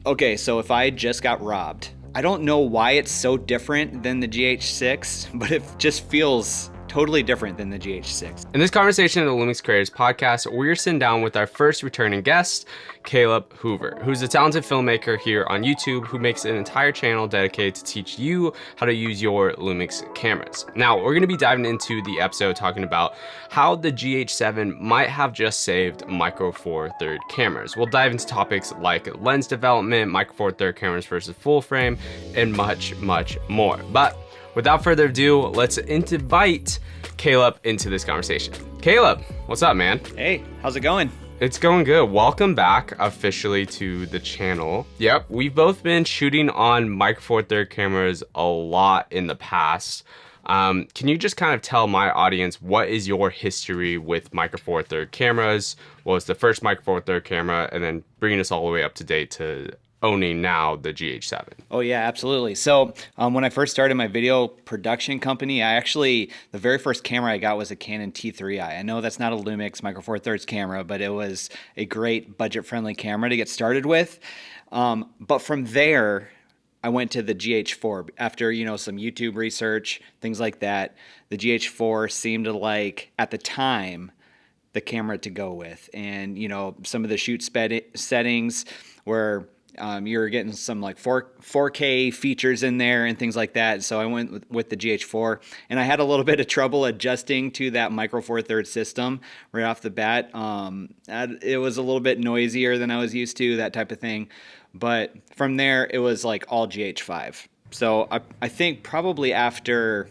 Okay, so if I just got robbed, I don't know why it's so different than the GH6, but it just feels totally different than the GH6. In this conversation of the Lumix Creators podcast, we're sitting down with our first returning guest, Caleb Hoover, who's a talented filmmaker here on YouTube who makes an entire channel dedicated to teach you how to use your Lumix cameras. Now, we're going to be diving into the episode talking about how the GH7 might have just saved Micro Four Third cameras. We'll dive into topics like lens development, Micro Four Third cameras versus full frame, and much, much more. But without further ado, let's invite Caleb into this conversation. Caleb, what's up, man? Hey, how's it going? It's going good. Welcome back officially to the channel. Yep, we've both been shooting on Micro Four Third cameras a lot in the past. Can you just kind of tell my audience what is your history with Micro Four Third cameras? What was the first Micro Four Third camera, and then bringing us all the way up to date to owning now the GH7. Oh yeah, absolutely. So when I first started my video production company, the very first camera I got was a Canon T3i. I know that's not a Lumix Micro Four Thirds camera, but it was a great budget-friendly camera to get started with. But from there, I went to the GH4 after, some YouTube research, things like that. The GH4 seemed to at the time, the camera to go with. And, some of the shoot settings were you're getting some 4K features in there and things like that. So I went with the GH4, and I had a little bit of trouble adjusting to that Micro Four Thirds system right off the bat. It was a little bit noisier than I was used to, that type of thing. But from there, it was all GH5. So I think probably after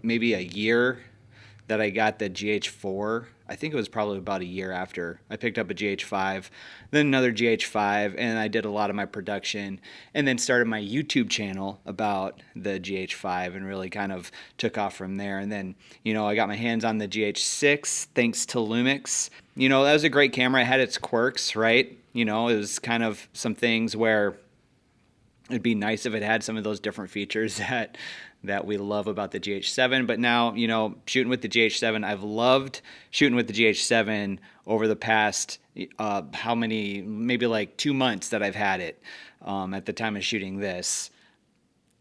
maybe a year that I got the GH4, I think it was probably about a year after I picked up a GH5, then another GH5, and I did a lot of my production, and then started my YouTube channel about the GH5 and really kind of took off from there. And then, I got my hands on the GH6 thanks to Lumix. That was a great camera. It had its quirks, right? It was kind of some things where it'd be nice if it had some of those different features that we love about the GH7. But now, shooting with the GH7, I've loved shooting with the GH7 over the past, maybe 2 months that I've had it. At the time of shooting this,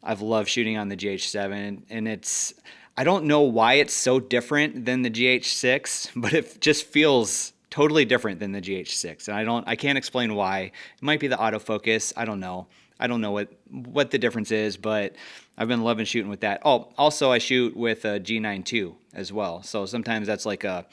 I've loved shooting on the GH7, and I don't know why it's so different than the GH6, but it just feels totally different than the GH6. And I can't explain why. It might be the autofocus. I don't know. I don't know what the difference is, but I've been loving shooting with that. Oh, also I shoot with a G9 II as well. So sometimes that's a,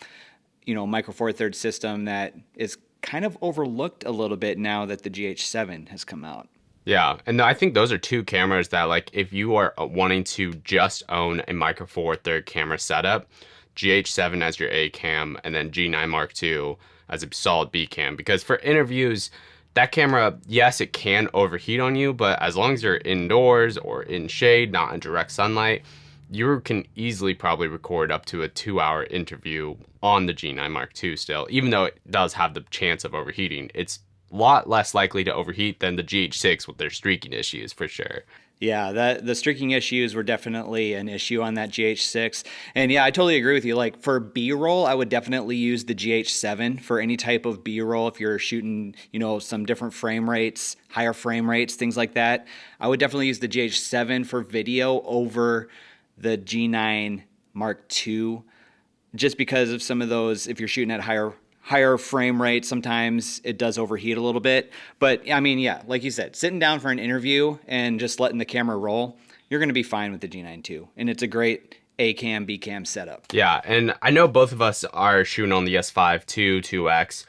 Micro Four Thirds system that is kind of overlooked a little bit now that the GH7 has come out. Yeah, and I think those are two cameras that if you are wanting to just own a Micro Four Third camera setup, GH7 as your A cam, and then G9 Mark II as a solid B cam. Because for interviews, that camera, yes, it can overheat on you, but as long as you're indoors or in shade, not in direct sunlight, you can easily probably record up to a 2-hour interview on the G9 Mark II still. Even though it does have the chance of overheating, it's a lot less likely to overheat than the GH6 with their streaking issues for sure. Yeah, the streaking issues were definitely an issue on that GH6. And yeah, I totally agree with you. For B-roll, I would definitely use the GH7 for any type of B-roll. If you're shooting, some different frame rates, higher frame rates, things like that, I would definitely use the GH7 for video over the G9 Mark II, just because of some of those, if you're shooting at higher frame rate, sometimes it does overheat a little bit. But yeah, like you said, sitting down for an interview and just letting the camera roll, you're going to be fine with the G9 II. And it's a great A cam, B cam setup. Yeah, and I know both of us are shooting on the S5 2X,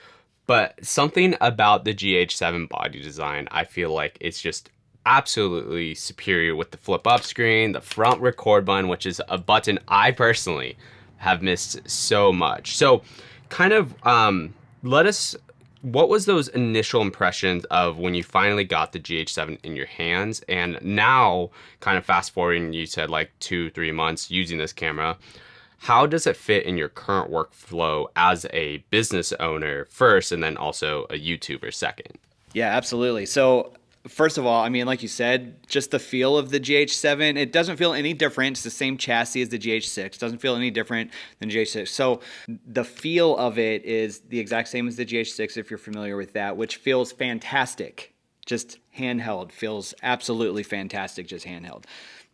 but something about the GH7 body design, I feel like it's just absolutely superior with the flip up screen, the front record button, which is a button I personally have missed so much. So kind of what was those initial impressions of when you finally got the GH7 in your hands? And now, kind of fast forwarding, you said 2-3 months using this camera, how does it fit in your current workflow as a business owner first, and then also a YouTuber second? Yeah, absolutely. So first of all, like you said, just the feel of the GH7, it doesn't feel any different. It's the same chassis as the GH6. Doesn't feel any different than GH6. So the feel of it is the exact same as the GH6, if you're familiar with that, which feels fantastic. just handheld feels absolutely fantastic, just handheld.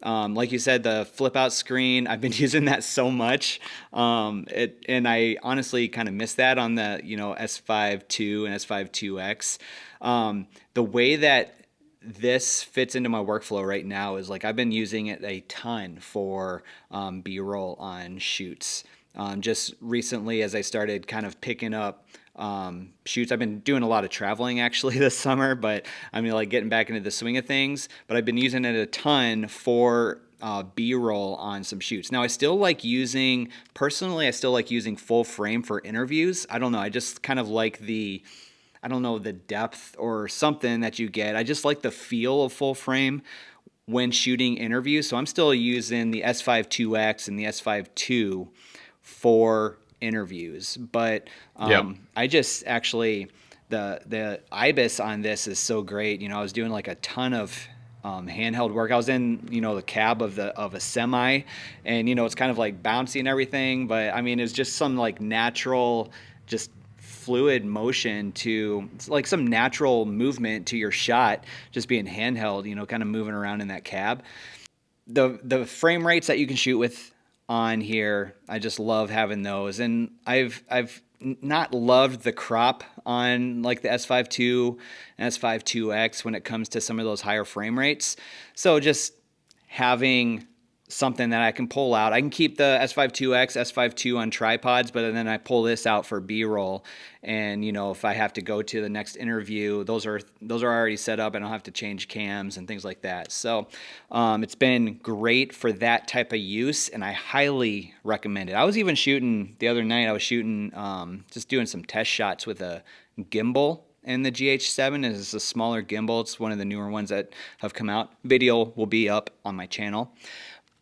Like you said, the flip out screen, I've been using that so much. And I honestly kind of miss that on the, S5 II and S5 IIX. The way that this fits into my workflow right now is like I've been using it a ton for B-roll on shoots. Just recently, as I started kind of picking up shoots, I've been doing a lot of traveling actually this summer, but I mean, like getting back into the swing of things. But I've been using it a ton for B-roll on some shoots. Now, personally, I still like using full frame for interviews. I don't know. I just kind of like I don't know, the depth or something that you get. I just like the feel of full frame when shooting interviews. So I'm still using the S5 IIX and the S5 II for interviews. But I just actually, the IBIS on this is so great. I was doing like a ton of handheld work. I was in, the cab of a semi, and it's kind of like bouncy and everything, but I mean, it's just some like natural, just fluid motion to like some natural movement to your shot, just being handheld, kind of moving around in that cab. The frame rates that you can shoot with on here, I just love having those. And I've not loved the crop on like the S5 II and S5 IIX when it comes to some of those higher frame rates. So just having something that I can pull out. I can keep the S5 IIX, S5 II on tripods, but then I pull this out for B-roll. And if I have to go to the next interview, those are already set up, and I don't have to change cams and things like that. So it's been great for that type of use, and I highly recommend it. I was even shooting the other night. I was shooting, just doing some test shots with a gimbal. And the GH7 is a smaller gimbal. It's one of the newer ones that have come out. Video will be up on my channel.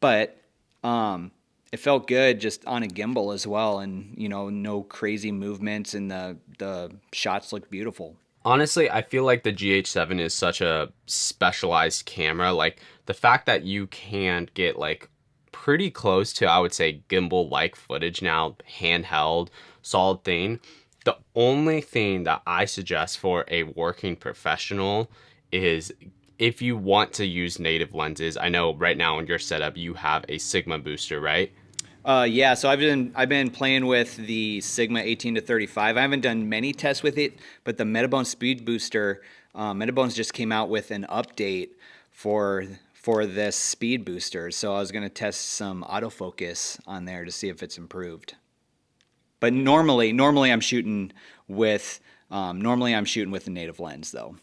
But it felt good just on a gimbal as well, and no crazy movements, and the shots look beautiful. Honestly, I feel like the GH7 is such a specialized camera. Like the fact that you can get like pretty close to, I would say, gimbal-like footage now, handheld, solid thing. The only thing that I suggest for a working professional is if you want to use native lenses. I know right now in your setup you have a Sigma booster, right? Yeah, so I've been playing with the Sigma 18 to 35. I haven't done many tests with it, but the Metabone Speed Booster, Metabones just came out with an update for this speed booster. So I was going to test some autofocus on there to see if it's improved. But normally I'm shooting with a native lens though.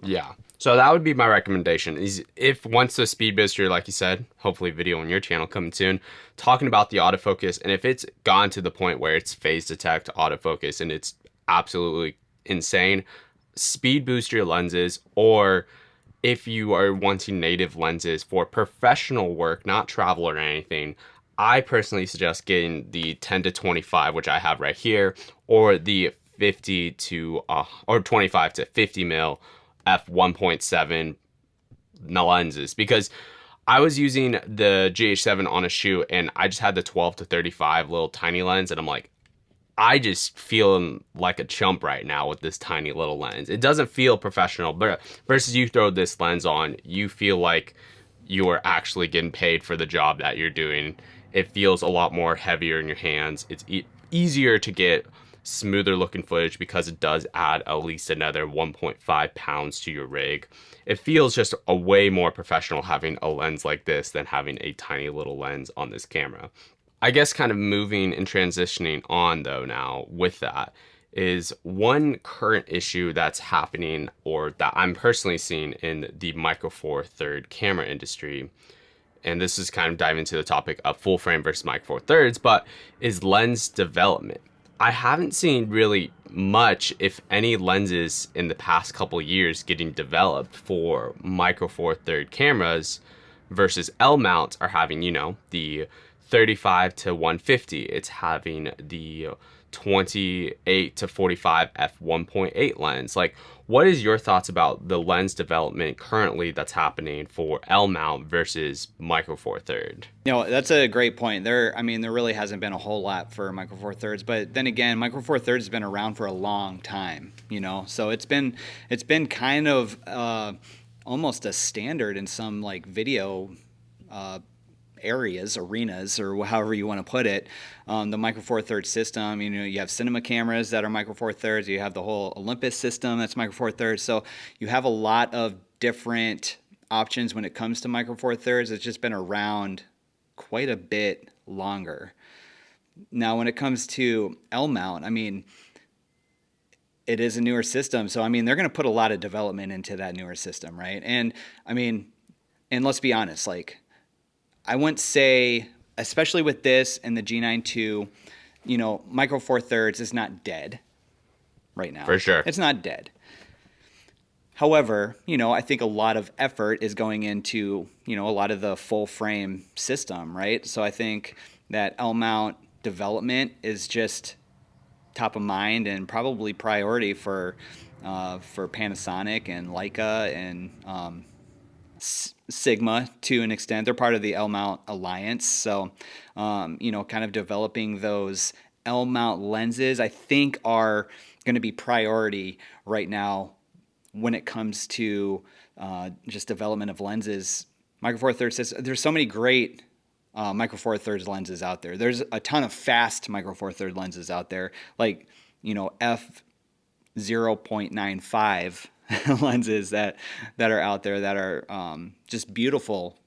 Yeah. So that would be my recommendation is if once the speed booster, like you said, hopefully video on your channel coming soon, talking about the autofocus, and if it's gone to the point where it's phase detect autofocus and it's absolutely insane, speed boost your lenses. Or if you are wanting native lenses for professional work, not travel or anything, I personally suggest getting the 10 to 25, which I have right here, or the 50 to or 25 to 50 mil f1.7 lenses, because I was using the GH7 on a shoot and I just had the 12 to 35 little tiny lens, and I'm like, I just feel like a chump right now with this tiny little lens. It doesn't feel professional, but versus you throw this lens on, you feel like you are actually getting paid for the job that you're doing. It feels a lot more heavier in your hands. It's easier to get smoother looking footage because it does add at least another 1.5 pounds to your rig. It feels just a way more professional having a lens like this than having a tiny little lens on this camera. I guess kind of moving and transitioning on though now with that is one current issue that's happening, or that I'm personally seeing in the Micro Four Third camera industry, and this is kind of diving into the topic of full frame versus Micro Four Thirds, but is lens development. I haven't seen really much, if any, lenses in the past couple years getting developed for Micro Four Third cameras versus L mounts are having, the 35 to 150. It's having the 28 to 45 f1.8 lens. Like, what is your thoughts about the lens development currently that's happening for L mount versus Micro Four Third? That's a great point. I mean, there really hasn't been a whole lot for Micro Four Thirds, but then again, Micro Four Thirds has been around for a long time, so it's been kind of almost a standard in some like video arenas, or however you want to put it. The Micro Four Thirds system, you have cinema cameras that are Micro Four Thirds. You have the whole Olympus system that's Micro Four Thirds. So you have a lot of different options when it comes to Micro Four Thirds. It's just been around quite a bit longer. Now, when it comes to L mount, I mean, it is a newer system. So, I mean, they're going to put a lot of development into that newer system, right? And, I mean, and let's be honest, like, I wouldn't say, especially with this and the G9 II, Micro Four Thirds is not dead right now. For sure. It's not dead. However, I think a lot of effort is going into, a lot of the full frame system, right? So I think that L mount development is just top of mind and probably priority for Panasonic and Leica and Sigma to an extent. They're part of the L mount alliance. So, kind of developing those L mount lenses, I think, are going to be priority right now when it comes to just development of lenses. Micro Four Thirds says there's so many great Micro Four Thirds lenses out there. There's a ton of fast Micro Four Thirds lenses out there, like f 0.95 lenses that are out there that are just beautiful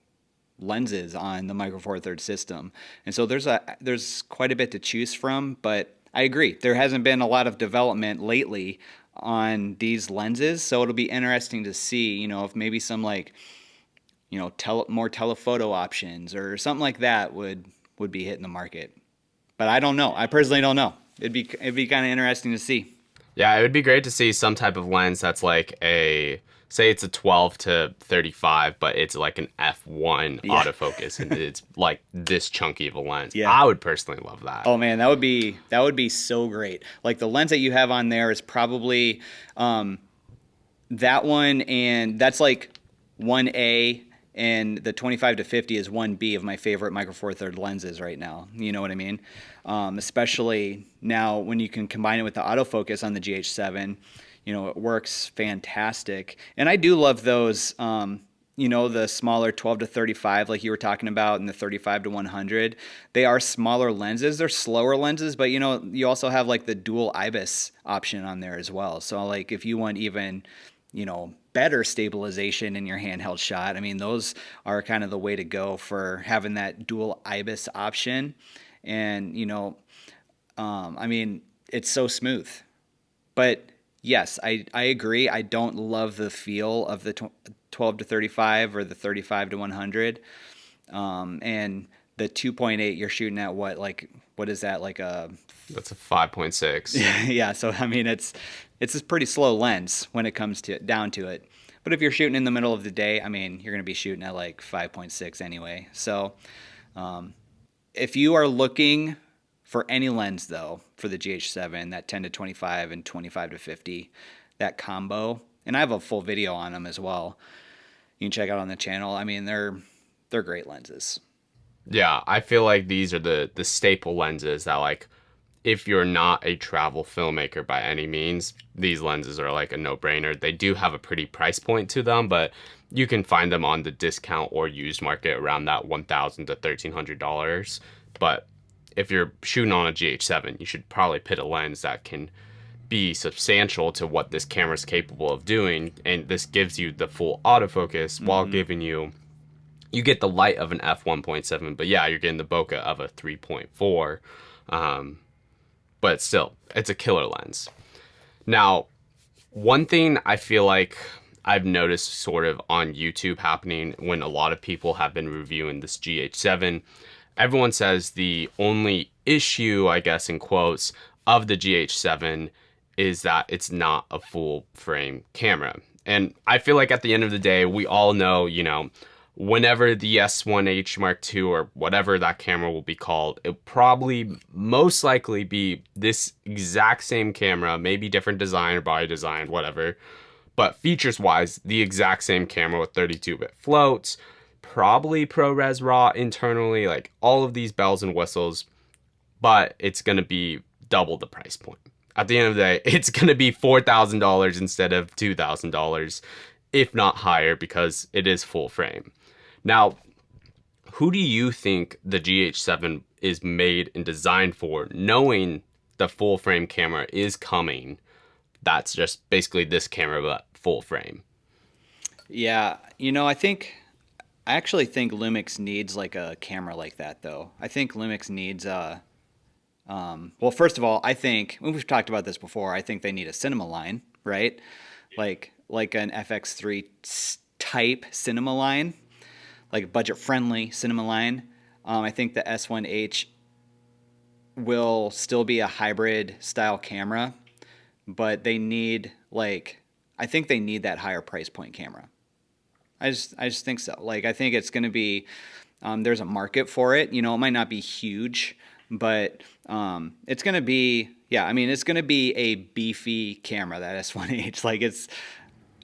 lenses on the Micro Four Thirds system. And so there's quite a bit to choose from, but I agree, there hasn't been a lot of development lately on these lenses, so it'll be interesting to see, if maybe some like, more telephoto options or something like that would be hitting the market. But I don't know. I personally don't know. It'd be kind of interesting to see. Yeah, it would be great to see some type of lens that's like say it's a 12 to 35, but it's like an f1 autofocus, and it's like this chunky of a lens. Yeah. I would personally love that. Oh man, that would be so great. Like the lens that you have on there is probably that one, and that's like 1A, and the 25 to 50 is 1B of my favorite Micro Four Thirds lenses right now. You know what I mean? Especially now when you can combine it with the autofocus on the GH7, it works fantastic. And I do love those, the smaller 12 to 35 like you were talking about, and the 35 to 100. They are smaller lenses. They're slower lenses, but you also have like the dual IBIS option on there as well. So like if you want even, better stabilization in your handheld shot, I mean, those are kind of the way to go for having that dual IBIS option. And, I mean, it's so smooth. But yes, I agree. I don't love the feel of the 12 to 35 or the 35 to 100. And the 2.8, you're shooting at what is that? That's a 5.6. Yeah. So, I mean, it's a pretty slow lens when it comes down to it. But if you're shooting in the middle of the day, I mean, you're going to be shooting at like 5.6 anyway. So, if you are looking for any lens, though, for the GH7, that 10 to 25 and 25 to 50, that combo, and I have a full video on them as well. You can check out on the channel. I mean, they're great lenses. Yeah, I feel like these are the staple lenses that, like, if you're not a travel filmmaker by any means, these lenses are like a no-brainer. They do have a pretty price point to them, but you can find them on the discount or used market around that $1,000 to $1,300. But if you're shooting on a GH7, you should probably pick a lens that can be substantial to what this camera is capable of doing. And this gives you the full autofocus while giving you get the light of an f1.7, but yeah, you're getting the bokeh of a 3.4. But still, it's a killer lens. Now, one thing I feel like I've noticed sort of on YouTube happening when a lot of people have been reviewing this GH7, everyone says the only issue, I guess in quotes, of the GH7 is that it's not a full frame camera. And I feel like at the end of the day, we all know, whenever the S1H Mark II or whatever that camera will be called, it'll probably most likely be this exact same camera, maybe different design or body design, whatever. But features wise, the exact same camera with 32-bit floats, probably ProRes RAW internally, like all of these bells and whistles, but it's going to be double the price point. At the end of the day, it's going to be $4,000 instead of $2,000, if not higher, because it is full frame. Now, who do you think the GH7 is made and designed for, knowing the full frame camera is coming? That's just basically this camera, but full frame. Yeah, I actually think Lumix needs like a camera like that, though. I think Lumix needs well, first of all, I think we've talked about this before. I think they need a cinema line, right? Like an FX3 type cinema line, like a budget friendly cinema line. I think the S1H will still be a hybrid style camera, but they need I think they need that higher price point camera. I just think so. Like, I think it's going to be, there's a market for it. It might not be huge, but it's going to be, yeah, I mean, it's going to be a beefy camera, that S1H,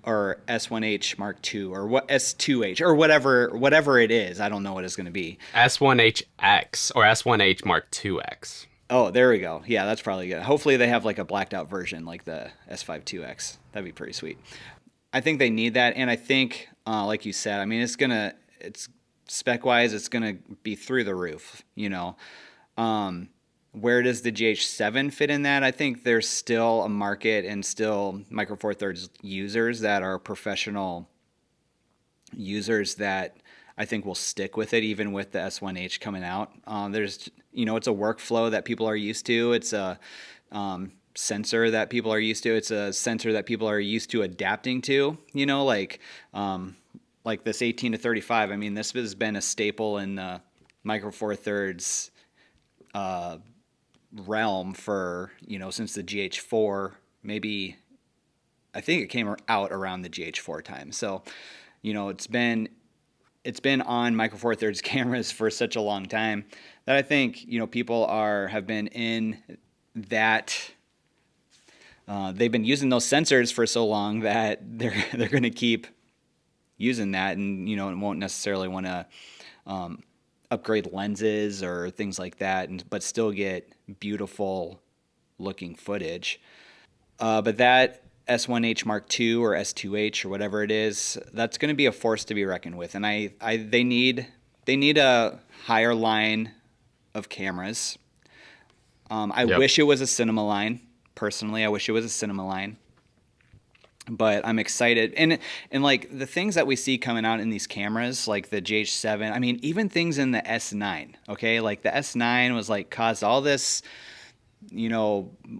or S1H Mark II, or what, S2H, or whatever it is. I don't know what it's going to be. S1HX or S1H Mark IIX. Oh, there we go. Yeah, that's probably good. Hopefully they have like a blacked out version like the S5 2X. That'd be pretty sweet. I think they need that, and I think, like you said, I mean, it's spec wise, it's gonna be through the roof. Where does the GH7 fit in that? I think there's still a market and still Micro Four Thirds users that are professional users that I think will stick with it, even with the S1H coming out. There's, it's a workflow that people are used to. It's a sensor that people are used to. It's a sensor that people are used to adapting to. Like this 18 to 35. I mean, this has been a staple in the Micro Four Thirds realm for since the GH4. Maybe I think it came out around the GH4 time. So, it's been on Micro Four Thirds cameras for such a long time that I think people have been in that. They've been using those sensors for so long that they're going to keep using that, and won't necessarily want to upgrade lenses or things like that, but still get beautiful looking footage. But that S1H Mark II or S2H or whatever it is, that's going to be a force to be reckoned with, and they need a higher line of cameras. I wish it was a cinema line. Personally, I wish it was a cinema line, but I'm excited. And like the things that we see coming out in these cameras, like the GH7, I mean, even things in the S9, okay? Like the S9 was caused all this,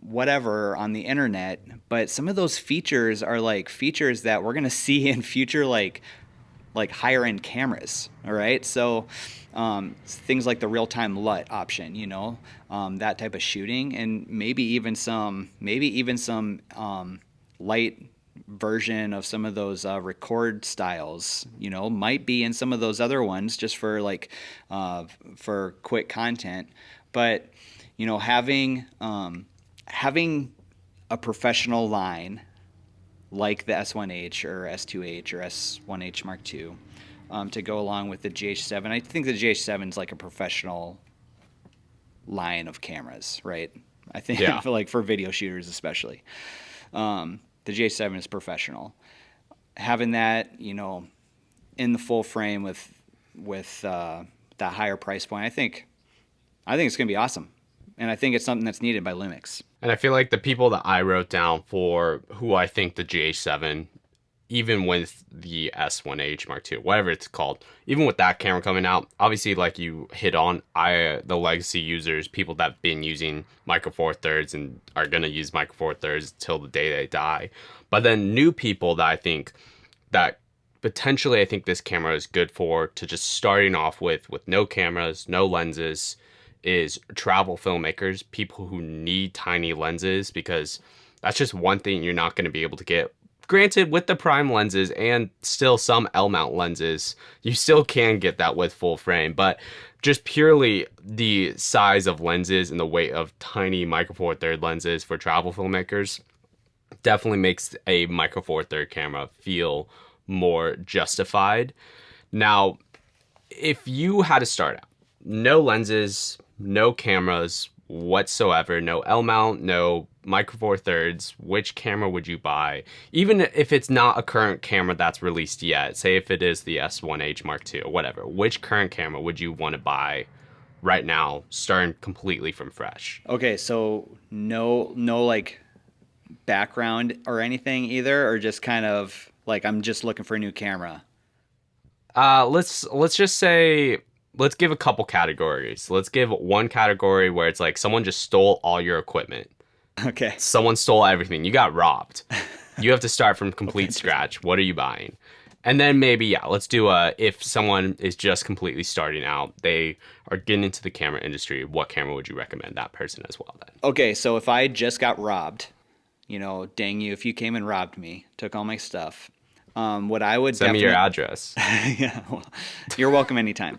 whatever on the internet, but some of those features are features that we're going to see in future, like higher end cameras. All right. So, things like the real-time LUT option, that type of shooting, and maybe even some light version of some of those record styles, might be in some of those other ones just for for quick content. But, having a professional line like the S1H or S2H or S1H Mark II, to go along with the GH7. I think the GH7 is like a professional line of cameras, right? I think for video shooters especially. The GH7 is professional. Having that, in the full frame with that higher price point, I think it's going to be awesome. And I think it's something that's needed by Lumix. And I feel like the people that I wrote down for who I think the GH7, even with the S1H Mark II, whatever it's called, even with that camera coming out, obviously, like you hit on, the legacy users, people that have been using Micro Four Thirds and are going to use Micro Four Thirds till the day they die. But then new people that I think that potentially I think this camera is good for, to just starting off with no cameras, no lenses, is travel filmmakers, people who need tiny lenses, because that's just one thing you're not going to be able to get Granted, with the prime lenses and still some L mount lenses, you still can get that with full frame, but just purely the size of lenses and the weight of tiny micro four third lenses for travel filmmakers definitely makes a micro four third camera feel more justified. Now, if you had to start out, no lenses, no cameras whatsoever, no L mount, no micro four thirds, which camera would you buy? Even if it's not a current camera that's released yet, say if it is the S1H Mark II or whatever, which current camera would you want to buy right now, starting completely from fresh? Okay, so no like background or anything either, or just kind of like I'm just looking for a new camera. Let's just say, let's give a couple categories. Let's give one category where it's like someone just stole all your equipment. Okay. Someone stole everything. You got robbed. You have to start from complete scratch. What are you buying? And then maybe, yeah, let's do if someone is just completely starting out, they are getting into the camera industry, what camera would you recommend that person as well then? Okay, so if I just got robbed, you know, dang you, if you came and robbed me, took all my stuff, what I would Send me your address. Yeah, well, you're welcome anytime.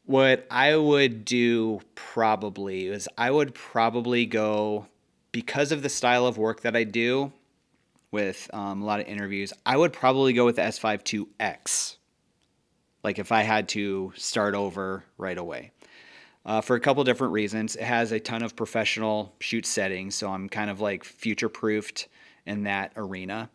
What I would do probably is I would probably go, because of the style of work that I do with a lot of interviews, I would probably go with the S5 IIX. Like if I had to start over right away. For a couple different reasons. It has a ton of professional shoot settings, so I'm kind of like future-proofed in that arena.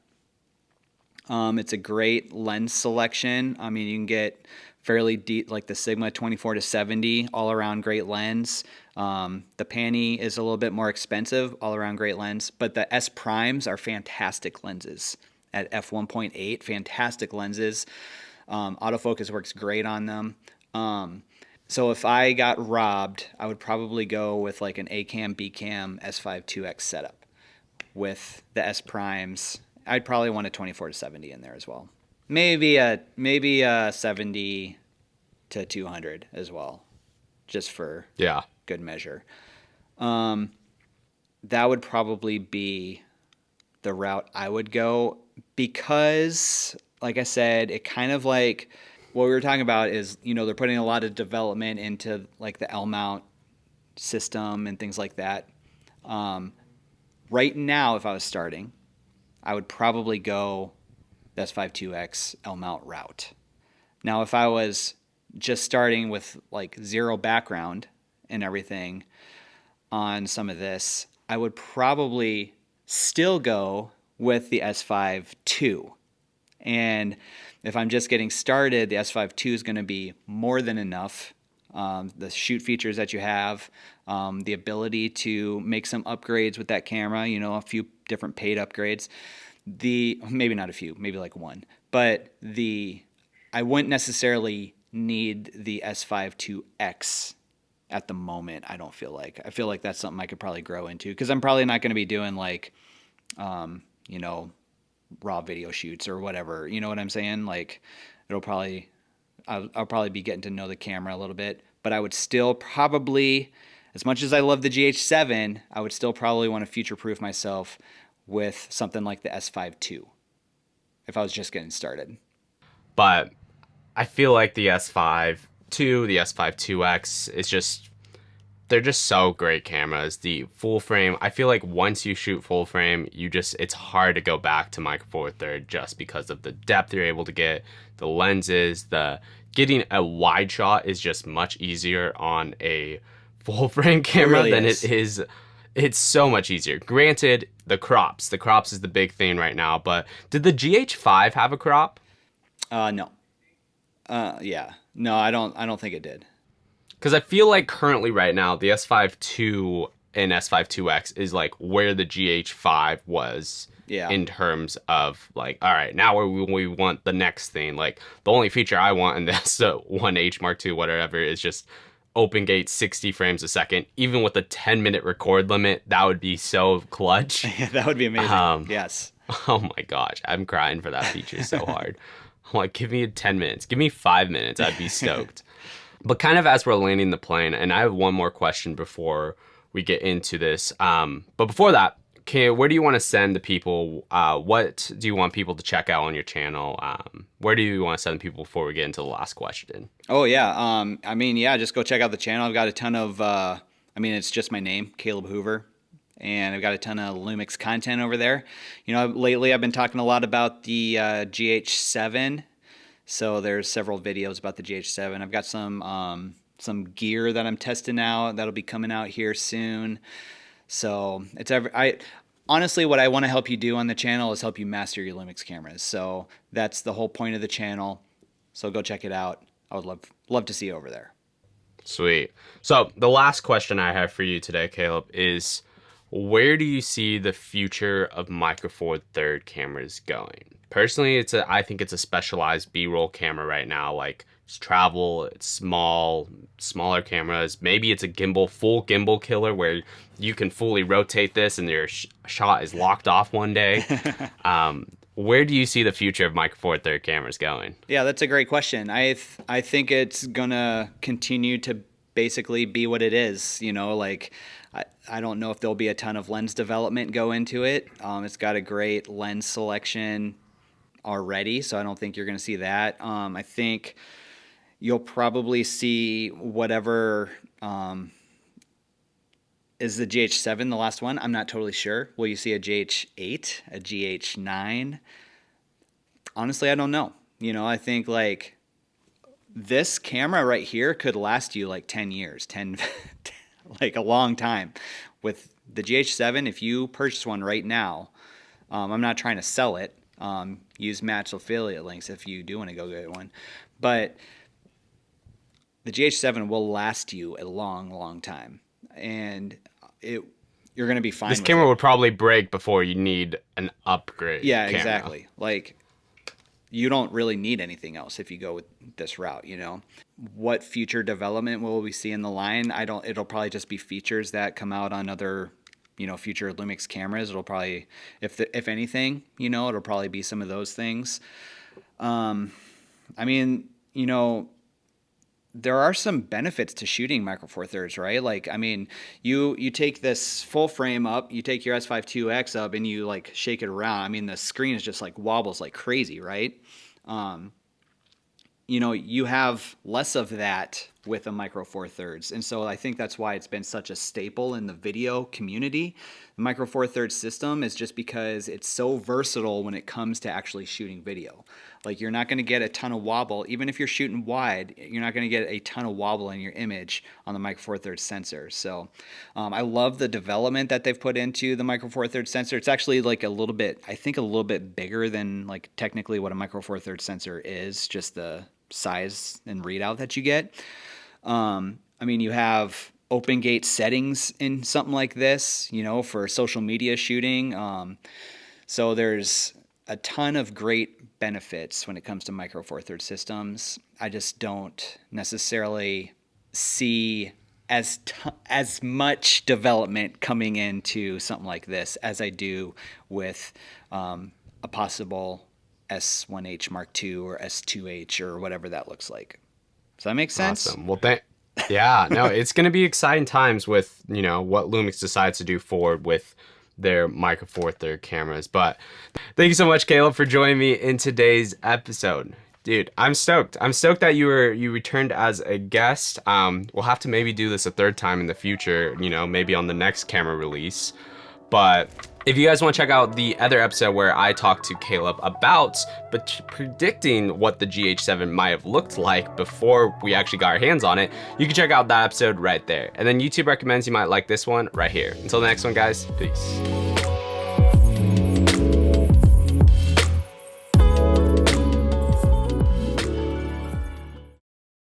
It's a great lens selection. I mean, you can get fairly deep, like the Sigma 24-70, all around great lens. The Panny is a little bit more expensive, all around great lens, but the S primes are fantastic lenses at f1.8, fantastic lenses. Autofocus works great on them. So if I got robbed, I would probably go with like an A cam, B cam, S5 IIX setup with the S primes. I'd probably want a 24-70 in there as well. Maybe a 70 to 200 as well, just for good measure. That would probably be the route I would go because, like I said, it kind of like what we were talking about is, you know, they're putting a lot of development into like the L mount system and things like that. Right now, if I was starting, I would probably go the S5 IIX L mount route. Now, if I was just starting with like zero background and everything on some of this, I would probably still go with the S5 II. And if I'm just getting started, the S5 II is going to be more than enough. The shoot features that you have, the ability to make some upgrades with that camera, you know, a few different paid upgrades. Maybe not a few, maybe like one. But I wouldn't necessarily need the S5 IIX at the moment, I don't feel like. I feel like that's something I could probably grow into because I'm probably not going to be doing like, you know, raw video shoots or whatever. You know what I'm saying? Like I'll probably be getting to know the camera a little bit, but I would still probably, as much as I love the GH7, I would still probably want to future-proof myself with something like the S5 II if I was just getting started. But I feel like the S5 II, the S5 IIX is just, they're just so great cameras. The full frame, I feel like once you shoot full frame, it's hard to go back to Micro Four Third just because of the depth you're able to get, the lenses, getting a wide shot is just much easier on a full frame camera than it is. It's so much easier. Granted, the crops is the big thing right now, but did the GH5 have a crop? No. Yeah. No, I don't think it did. Because I feel like currently right now, the S5 II and S5 IIX is like where the GH5 was in terms of like, all right, now we want the next thing. Like the only feature I want in this 1H Mark II, whatever, is just open gate 60 frames a second. Even with a 10-minute record limit, that would be so clutch. Yeah, that would be amazing. Yes. Oh my gosh, I'm crying for that feature so hard. I'm like, give me 10 minutes. Give me 5 minutes. I'd be stoked. But kind of as we're landing the plane, and I have one more question before we get into this. But before that, where do you want to send the people? What do you want people to check out on your channel? Where do you want to send people before we get into the last question? Oh yeah. I mean, yeah, just go check out the channel. I've got a ton of, I mean, it's just my name, Caleb Hoover. And I've got a ton of Lumix content over there. You know, lately I've been talking a lot about the GH7. So there's several videos about the GH7. I've got some gear that I'm testing out that'll be coming out here soon. So it's honestly, what I want to help you do on the channel is help you master your Lumix cameras. So that's the whole point of the channel. So go check it out. I would love to see you over there. Sweet. So the last question I have for you today, Caleb, is where do you see the future of Micro Four Third cameras going? Personally, I think it's a specialized B-roll camera right now. Like, it's travel, it's smaller cameras. Maybe it's a full gimbal killer where you can fully rotate this and your shot is locked off one day. Where do you see the future of Micro Four Third cameras going? Yeah, that's a great question. I think it's gonna continue to basically be what it is. You know, like I don't know if there'll be a ton of lens development go into it. It's got a great lens selection already, so I don't think you're gonna see that. I think you'll probably see whatever is the GH7 the last one. I'm not totally sure. Will you see a GH8, a GH9? Honestly, I don't know. You know, I think like this camera right here could last you like 10 years, like a long time. With the GH7, if you purchase one right now, I'm not trying to sell it. Use Matt's affiliate links if you do want to go get one. But the GH7 will last you a long, long time. And you're going to be fine with it. This camera would probably break before you need an upgrade. Yeah, camera. Exactly. Like, you don't really need anything else if you go with this route, you know. What future development will we see in the line? It'll probably just be features that come out on other, you know, future Lumix cameras. It'll probably, if anything, you know, it'll probably be some of those things. I mean, you know, there are some benefits to shooting Micro Four Thirds, right? Like, I mean, you take this full frame up, you take your S5 2X up, and you like shake it around. I mean, the screen is just like wobbles like crazy, right? You know, you have less of that with a Micro Four Thirds, and so I think that's why it's been such a staple in the video community. The Micro Four Thirds system is just because it's so versatile when it comes to actually shooting video. Like, you're not going to get a ton of wobble. Even if you're shooting wide, you're not going to get a ton of wobble in your image on the Micro Four Thirds sensor. So I love the development that they've put into the Micro Four Thirds sensor. It's actually like I think a little bit bigger than like technically what a Micro Four Thirds sensor is, just the size and readout that you get. I mean, you have open gate settings in something like this, you know, for social media shooting. So there's a ton of great benefits when it comes to Micro Four Thirds systems. I just don't necessarily see as much development coming into something like this as I do with a possible S1H Mark II or S2H or whatever that looks like. Does that make sense? Awesome. Well, yeah, no, it's going to be exciting times with, you know, what Lumix decides to do forward with their Micro Four Thirds cameras. But thank you so much, Caleb, for joining me in today's episode. Dude, I'm stoked. I'm stoked that you returned as a guest. We'll have to maybe do this a third time in the future, you know, maybe on the next camera release. But if you guys want to check out the other episode where I talked to Caleb about predicting what the GH7 might have looked like before we actually got our hands on it, you can check out that episode right there. And then YouTube recommends you might like this one right here. Until the next one, guys, peace.